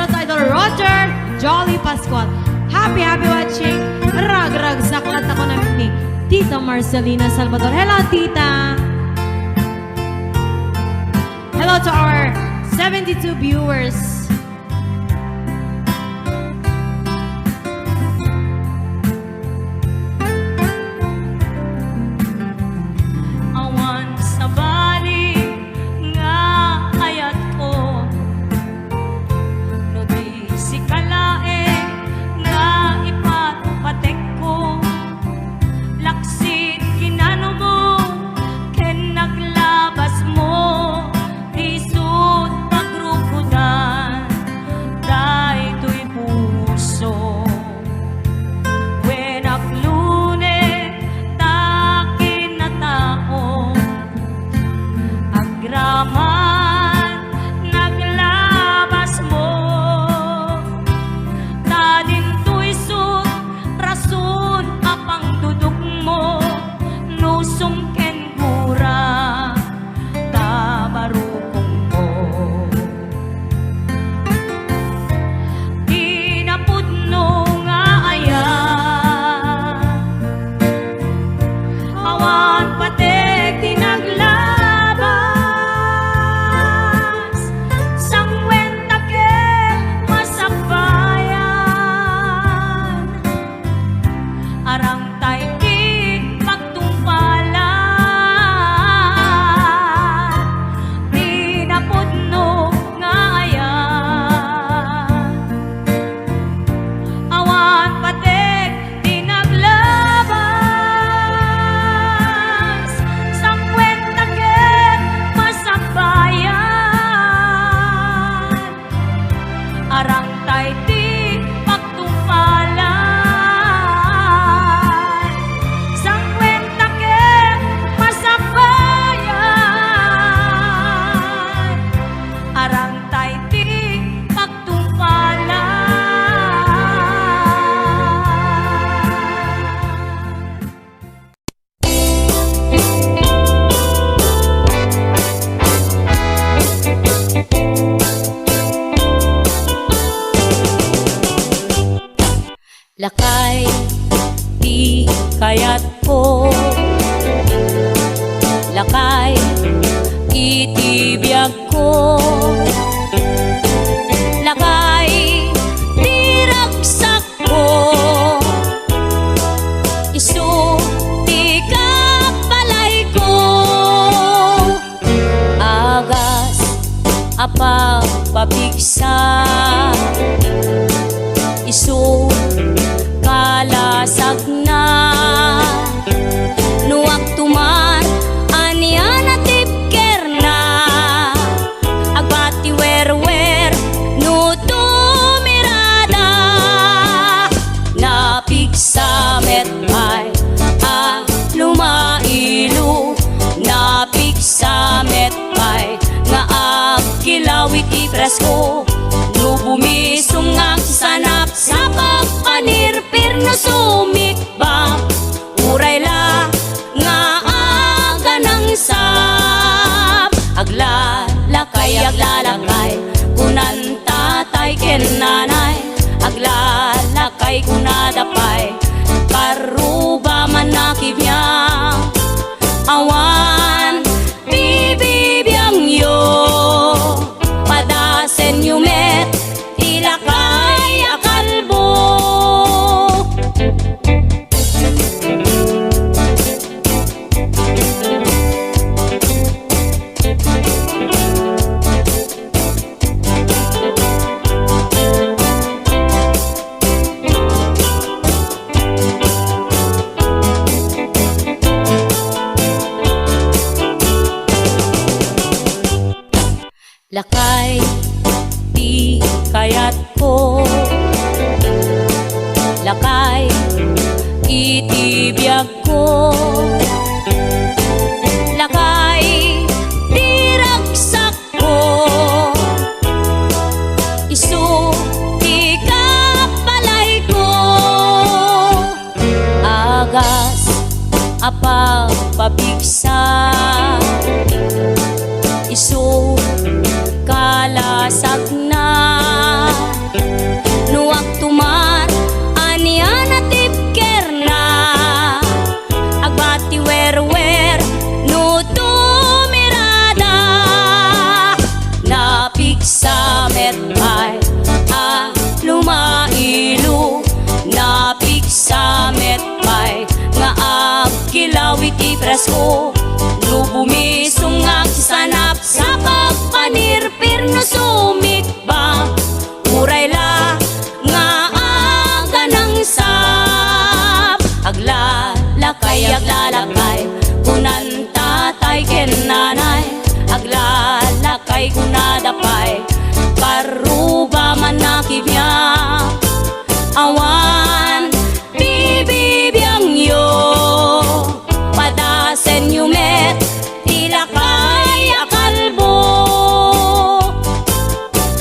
Shoutout sa idol Roger Jolly Pascual. Happy watching. Rag saklat ako namin ni Tita Marcelina Salvador. Hello, Tita. Hello to our 72 viewers. Lakay, di kayat ko. Lakay, itibiyag ko. Lakay, di ragsak ko. Isu, di kapalay ko. Agas, apa pabigsa. Isu, kalasag na nuwag tuman aniya na tipker na agbati wer no tumirada napigsa metay a lumailu napigsa metay nga agkilawit ipresko no bumisong ang sanap sa pagpanirpir no sumikbang uray la nga aga ng sap aglalakay kunan tatay ken nanay aglalakay kunadapay karuba man nakibiyang awan bibibiyang yo padasen yumet ilakay akalbo. Lakay, di kayat ko. Lakay, itibiyag ko. Lakay, di ragsak ko. Isu, di kapalay ko. Agas, apa pabigsa. Isu, kalasag na iti presko no bumisungag sanap sa pagpanirpir no sumikba uray la nga aga ng sap aglalakay kunan tatay ken nanay aglalakay kunadapay karuba man nakibya awan bibibiyang yo padasen yumet tilakay akalbo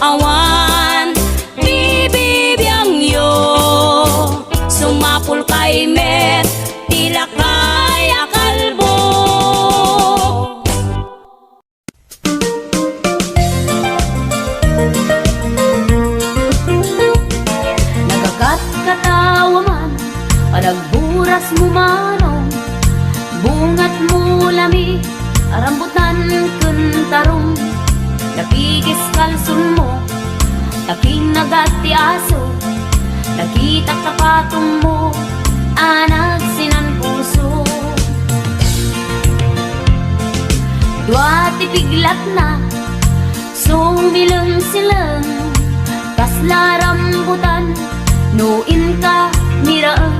awan bibibiyang yo sumapul kay met tilakay akalbo. Katawa man, panagburas mo manong bungat mo lami, arambutan kuntarong napigis kalsun mo, taking nagati aso nakita kapatong mo, anag sinan puso duwati piglat na sumilang silang kaslarambutan nuin ka miraan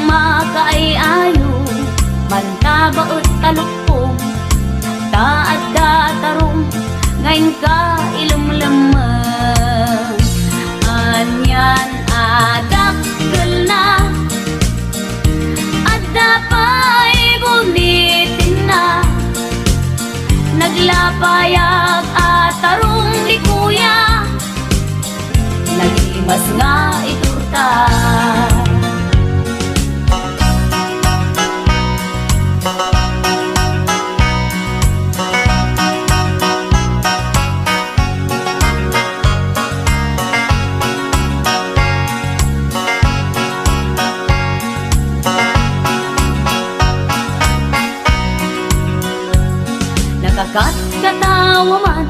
makaay ayo mantabaot talukpong taad datarong ngayon ka ilumlamang anyan adakkel na adda pa'y bunitin na naglapayag atarong ni kuya nagimas nga iturta nakakatkatawa man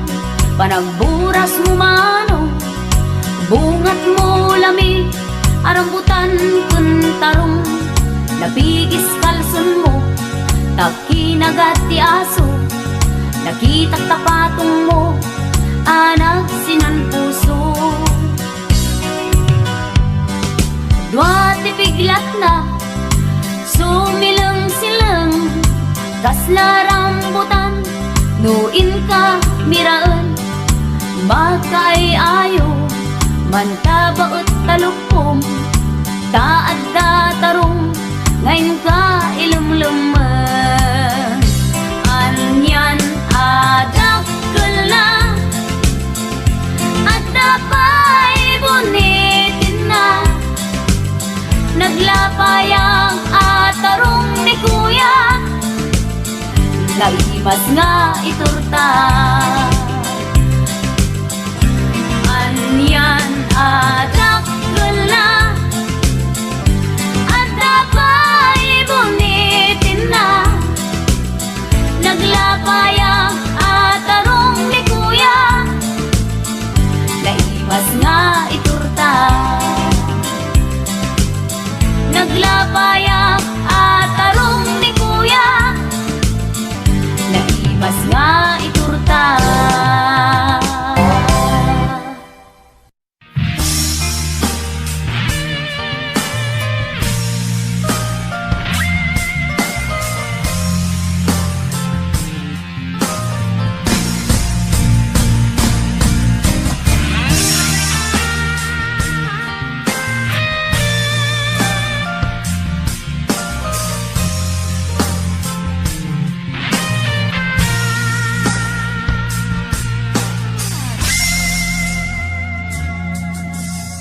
panagburas mo manong bungat mo lami, arambutan kuntarong napigis kalsun mo, takinagat ti aso nakitak tapatong mo, anag sinan puso duwati piglat na sumilang silang kaslarambutan nuin ka miraan magkay ayo mantabaot talupom taad datarong ngayon ka ilumluman anyan adakkel na adda pa'y bunitin na naglapayang atarong ni kuya naimas nga iturta anyan adakkel na adda pa'y bunitin na naglapayang atarong ni kuya naimas nga iturta naglapayang atarong ni kuya naimas nga iturta.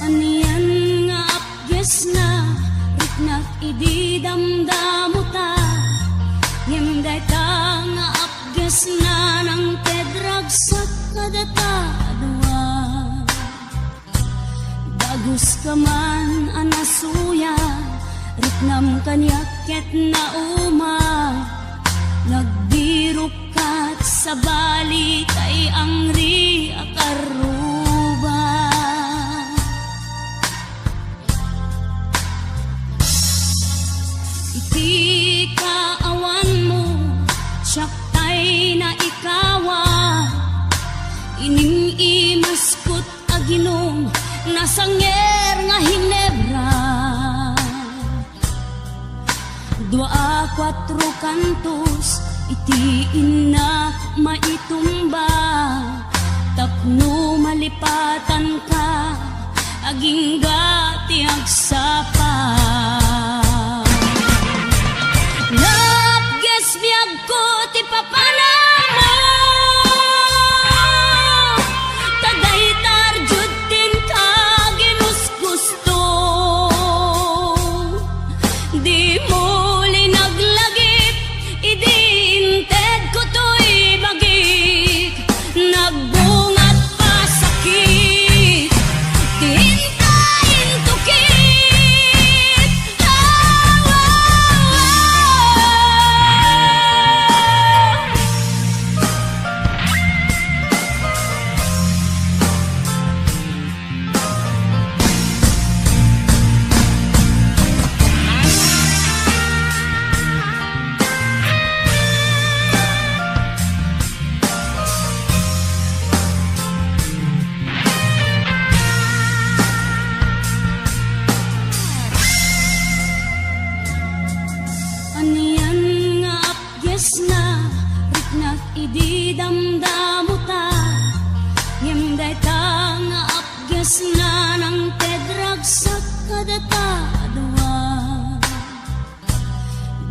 Aniyan nga apges na riknak idi damdamuta ngimday ta nga apges na ng pedrag sa kadata adwa bagus ka man anasuya riknam kanyaket na uma nagbirok kat sa bali kay angri akaruba iti ka aginom nasanger nga Hinebra. 2-4 kantos iti inna maitumba, tapno malipatan ka aging gati agsapa. Lapges biyag ko ti papanamo, taday tarjud din ka ginusgusto. Di mo linaglagip, idinted ko to'y bagik, nagbungat pa sakit, tintayin tukit. Aniyan nga apges na riknat idi damdamo ta, ngem ta nga apges na nang tedrag sa kadata adwa.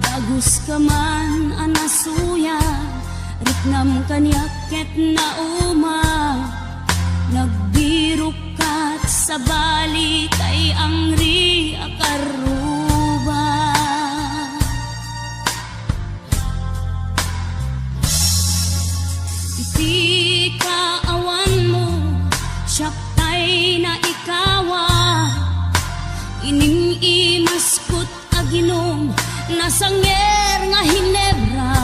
Dagus ka man anasuya, riknam kanyaket na uma, nagbirok kat sa bali kay angri akaruba. Iti kaawan mo, siyak tay na ikawa, ining imaskot aginom nasanger nga Hinebra.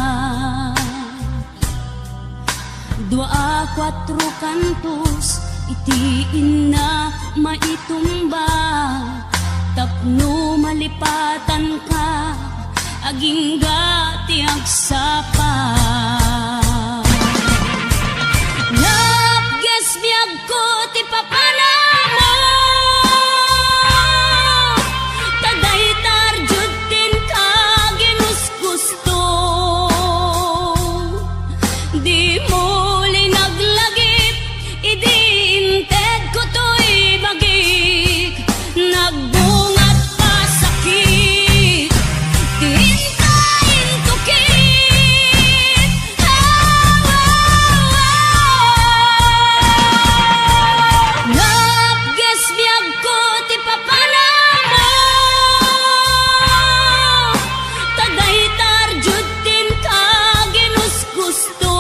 2-4 kantos iti inna maitumba, tapno malipatan ka aging gati agsapa. Lapges biyag ko ti papanamo, taday tarjud din ka ginusgusto. Di mo linaglagip, idinted ko to'y bagik, nagbungat pa sakit, tintayin tukit. Lapges biyag ko ti papanamo, taday tarjud din ka ginusgusto.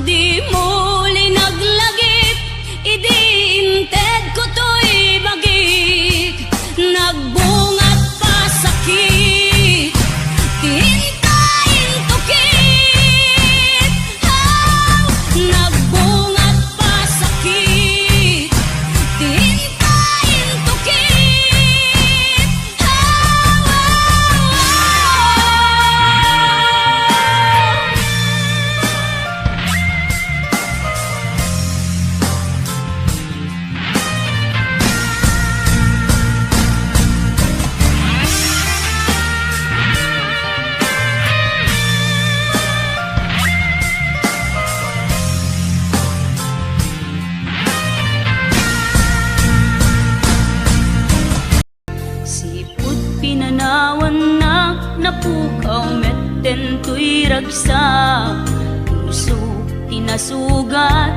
Di mo linaglagip, idinted ko to'y bagik, nagbungat pa sakit, tintayin tukit. Nagbungat pa sakit, tintayin tukit. Sipot pinanawan na napukaw metten to'y ragsak, puso tinasugat,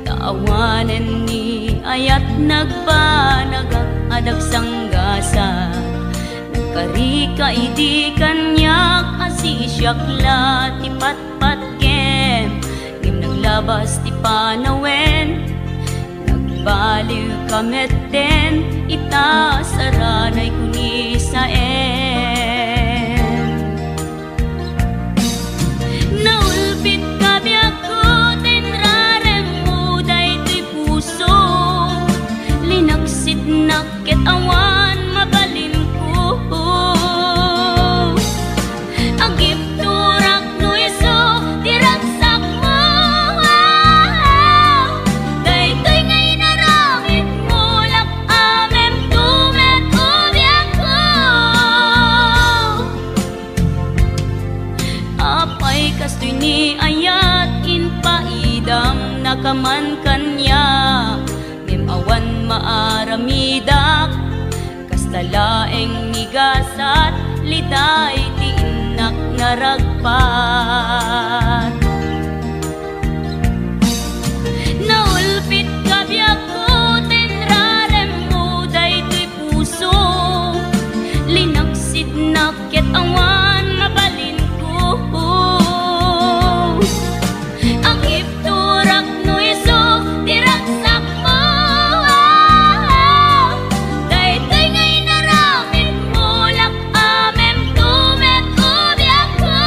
taawanen ni ayat nagbanagak adagsang-gasa. Nagkarika idi kanyak asisyakla ti patpatkem, ngem naglabas ti panawen, nagbaliw kametten ita saranay kuni saen. Naulpit ka biyak ko tinrarem mo daytoy puso, linaksit nakit awan mabalin ko. Agip turak no iso tiragsak mo, aramidak kastalaeng migasat liday ti inak naragpat. Naulpit ka biyak ko tenrarem mo daytoy puso linaksid naket awan mabalin ko. Ang ipturak no iso tiraksak mo daytoy ngay naramit mo lak amem tumet ubiyak ko.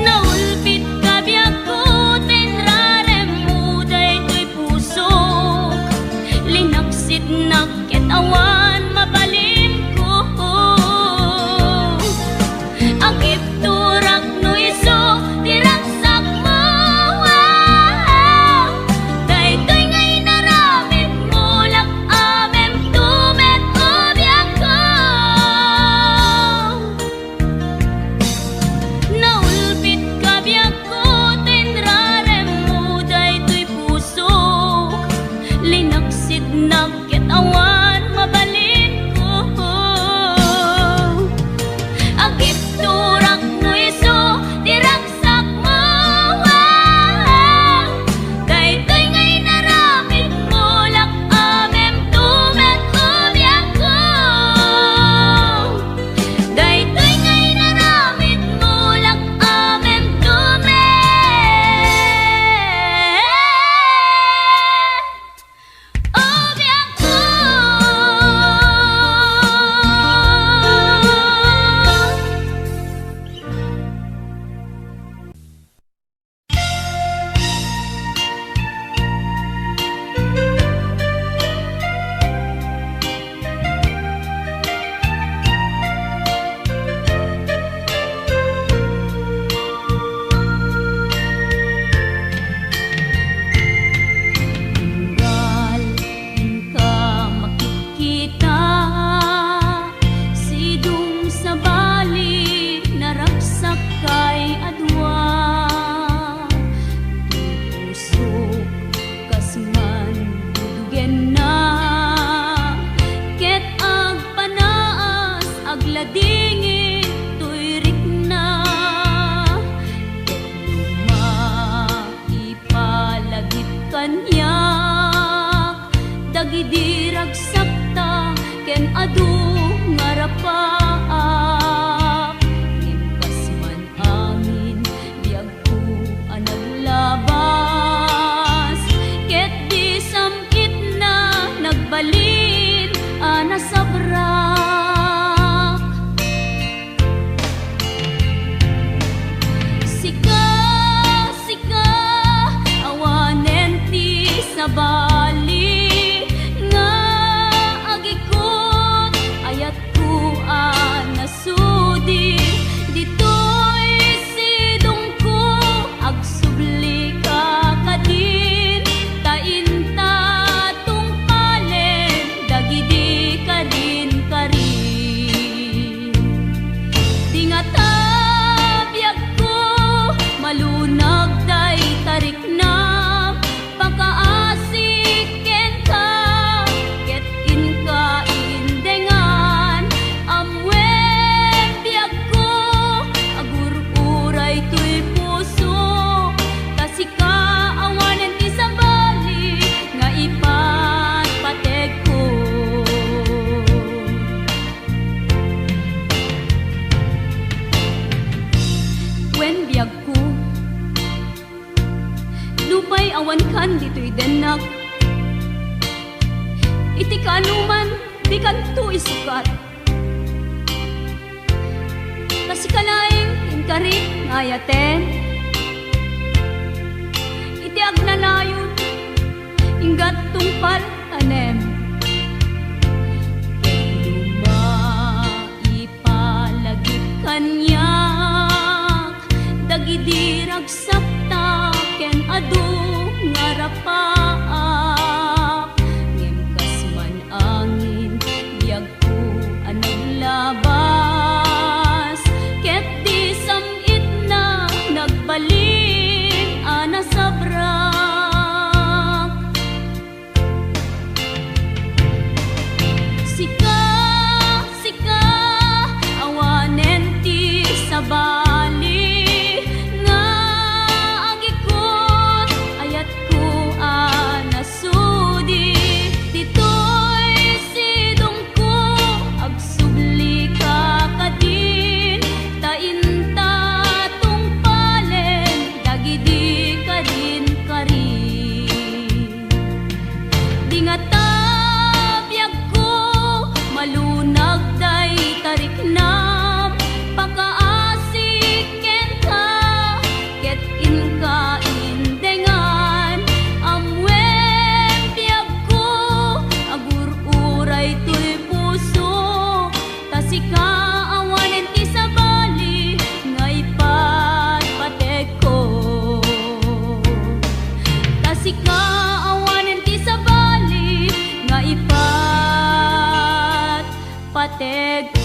Naulpit ka biyak ko tenrarem mo daytoy puso linaksid naket awan mabalin ko. Ang ipturak no iso tiraksak mo daytoy ngay naramit mo lak amem tumet ubiyak ko. Naulpit ka biyak ko tenrarem mo daytoy puso linaksid naket awan mabalin ko. Ang ipturak no iso tiraksak mo daytoy ngay naramit mo lak amem tumet ubiyak ko. Daytoy ngay naramit mo lak amem tumet ubiyak ko. Tunggal ka makikita sidong sa bali naragsak kay adwa. Pusok kasman dudugen na ket agpanaas agladingit tuyrik na. Maipalagit kanyak dagidirag sakta ken adu ngarapaak. Impas man amin biag ko anaglabas ket di samkit na nagbalin anasabrak. Sika, sika, awanen ti sa bali nga agikot ayat ko nasudi ditoy sidong ko agsubli ka kadin tainta tungpalen dagidi kadin karin. Tingata biag ko malunag day tarik na pagkaasik ken ka ket inka indengan amwen biag ko agur-uray tuy puso tasika awanen ti sa bali nga ipatpateg ko. Wen biag ko lupay awan kan dito'y denak iti kanuman di kanto isukat kasi kalaing inkari ngayaten iti agnanayon inggat tungpal tanem ipalagit kanyak teg